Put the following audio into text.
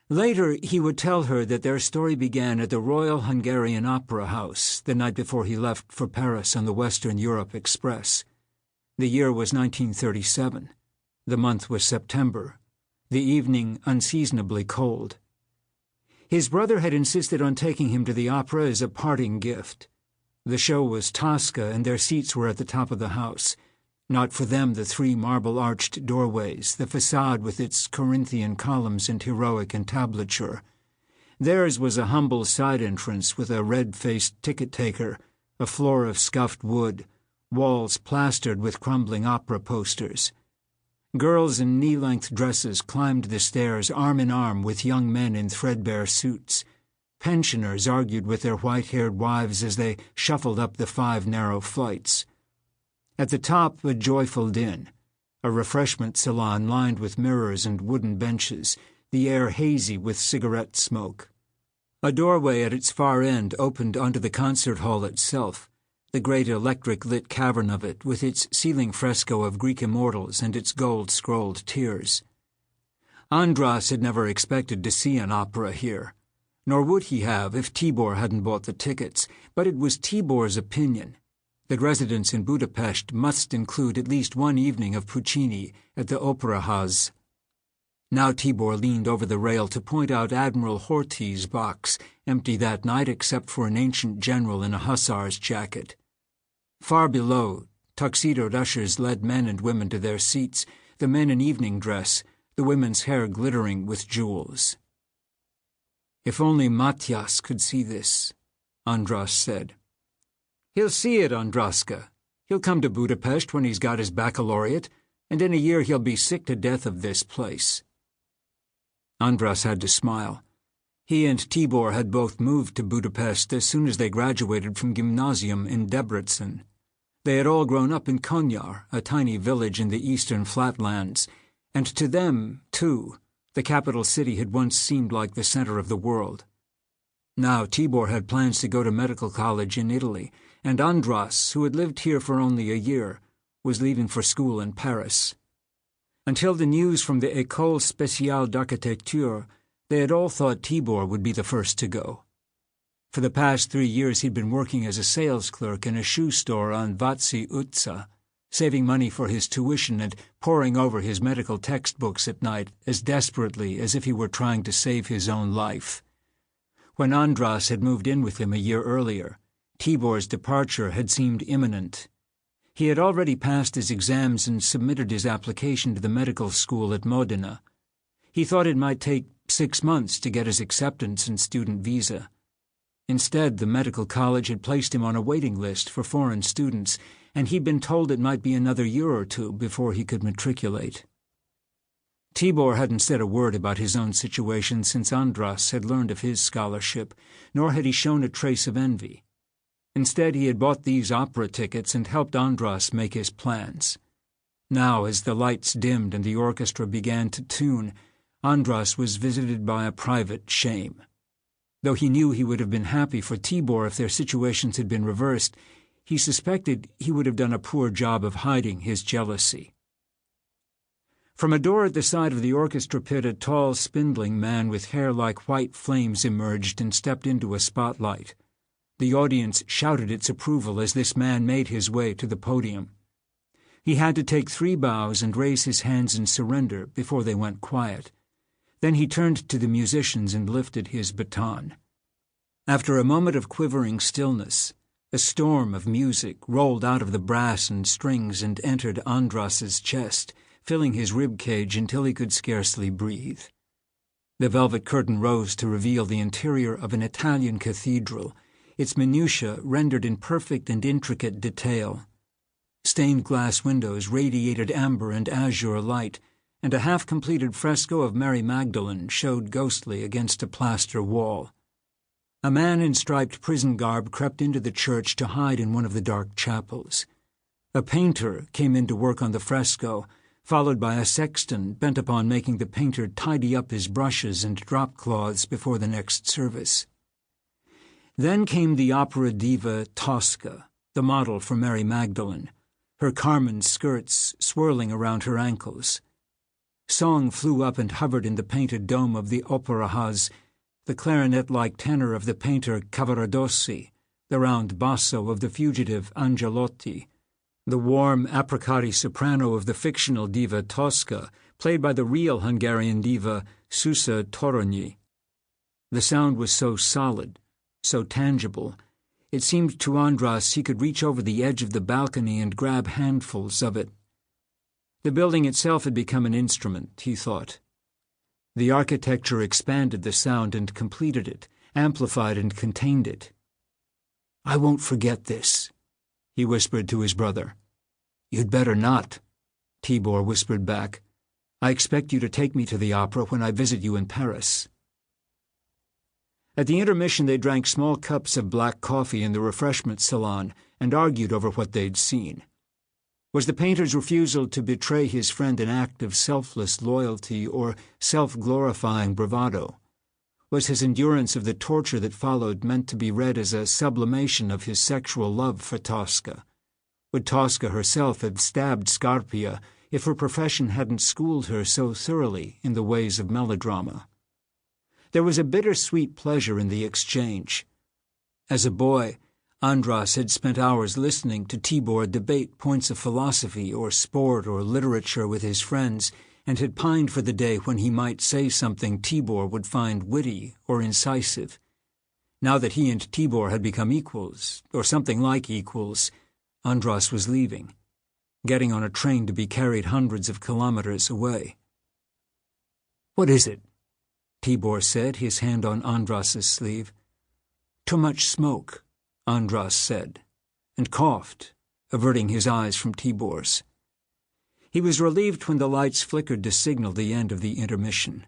Later, he would tell her that their story began at the Royal Hungarian Opera House the night before he left for Paris on the Western Europe Express. The year was 1937. The month was September. The evening unseasonably cold. His brother had insisted on taking him to the opera as a parting gift. The show was Tosca, and their seats were at the top of the house. Not for them the three marble-arched doorways, the façade with its Corinthian columns and heroic entablature. Theirs was a humble side entrance with a red-faced ticket-taker, a floor of scuffed wood, walls plastered with crumbling opera posters. Girls in knee-length dresses climbed the stairs arm in arm with young men in threadbare suits. Pensioners argued with their white-haired wives as they shuffled up the 5 narrow flights. At the top, a joyful din, a refreshment salon lined with mirrors and wooden benches, the air hazy with cigarette smoke. A doorway at its far end opened onto the concert hall itself, the great electric-lit cavern of it with its ceiling fresco of Greek immortals and its gold-scrolled tiers. Andras had never expected to see an opera here, nor would he have if Tibor hadn't bought the tickets, but it was Tibor's opinion that residents in Budapest must include at least one evening of Puccini at the Opera House. Now Tibor leaned over the rail to point out Admiral Horthy's box, empty that night except for an ancient general in a hussar's jacket. Far below, tuxedoed ushers led men and women to their seats, the men in evening dress, the women's hair glittering with jewels. "If only Matyas could see this," Andras said. "He'll see it, Andraska. He'll come to Budapest when he's got his baccalaureate, and in a year he'll be sick to death of this place." Andras had to smile. He and Tibor had both moved to Budapest as soon as they graduated from gymnasium in Debrecen. They had all grown up in Konyar, a tiny village in the eastern flatlands, and to them, too, the capital city had once seemed like the center of the world. Now Tibor had plans to go to medical college in Italy, and Andras, who had lived here for only a year, was leaving for school in Paris. Until the news from the École Spéciale d'Architecture, they had all thought Tibor would be the first to go. For the past 3 years he'd been working as a sales clerk in a shoe store on Váci utca, saving money for his tuition and poring over his medical textbooks at night as desperately as if he were trying to save his own life. When Andras had moved in with him a year earlier, Tibor's departure had seemed imminent. He had already passed his exams and submitted his application to the medical school at Modena. He thought it might take 6 months to get his acceptance and student visa. Instead, the medical college had placed him on a waiting list for foreign students, and he'd been told it might be another year or 2 before he could matriculate. Tibor hadn't said a word about his own situation since Andras had learned of his scholarship, nor had he shown a trace of envy. Instead, he had bought these opera tickets and helped Andras make his plans. Now, as the lights dimmed and the orchestra began to tune, Andras was visited by a private shame. Though he knew he would have been happy for Tibor if their situations had been reversed, he suspected he would have done a poor job of hiding his jealousy. From a door at the side of the orchestra pit, a tall, spindling man with hair like white flames emerged and stepped into a spotlight. The audience shouted its approval as this man made his way to the podium. He had to take 3 bows and raise his hands in surrender before they went quiet. Then he turned to the musicians and lifted his baton. After a moment of quivering stillness, a storm of music rolled out of the brass and strings and entered Andras's chest, filling his rib cage until he could scarcely breathe. The velvet curtain rose to reveal the interior of an Italian cathedral, its minutiae rendered in perfect and intricate detail. Stained glass windows radiated amber and azure light, and a half-completed fresco of Mary Magdalene showed ghostly against a plaster wall. A man in striped prison garb crept into the church to hide in one of the dark chapels. A painter came in to work on the fresco, followed by a sexton bent upon making the painter tidy up his brushes and drop cloths before the next service. Then came the opera diva Tosca, the model for Mary Magdalene, her carmine skirts swirling around her ankles. Song flew up and hovered in the painted dome of the opera house, the clarinet-like tenor of the painter Cavaradossi, the round basso of the fugitive Angelotti, the warm apricot soprano of the fictional diva Tosca, played by the real Hungarian diva Susa Torony. The sound was so solid, so tangible, it seemed to Andras he could reach over the edge of the balcony and grab handfuls of it. The building itself had become an instrument, he thought. The architecture expanded the sound and completed it, amplified and contained it. "I won't forget this," he whispered to his brother. "You'd better not," Tibor whispered back. "I expect you to take me to the opera when I visit you in Paris." At the intermission they drank small cups of black coffee in the refreshment salon and argued over what they'd seen. Was the painter's refusal to betray his friend an act of selfless loyalty or self-glorifying bravado? Was his endurance of the torture that followed meant to be read as a sublimation of his sexual love for Tosca? Would Tosca herself have stabbed Scarpia if her profession hadn't schooled her so thoroughly in the ways of melodrama? There was a bittersweet pleasure in the exchange. As a boy, Andras had spent hours listening to Tibor debate points of philosophy or sport or literature with his friends, and had pined for the day when he might say something Tibor would find witty or incisive. Now that he and Tibor had become equals, or something like equals, Andras was leaving, getting on a train to be carried hundreds of kilometers away. "What is it?" Tibor said, his hand on Andras's sleeve. "Too much smoke," Andras said, and coughed, averting his eyes from Tibor's. He was relieved when the lights flickered to signal the end of the intermission.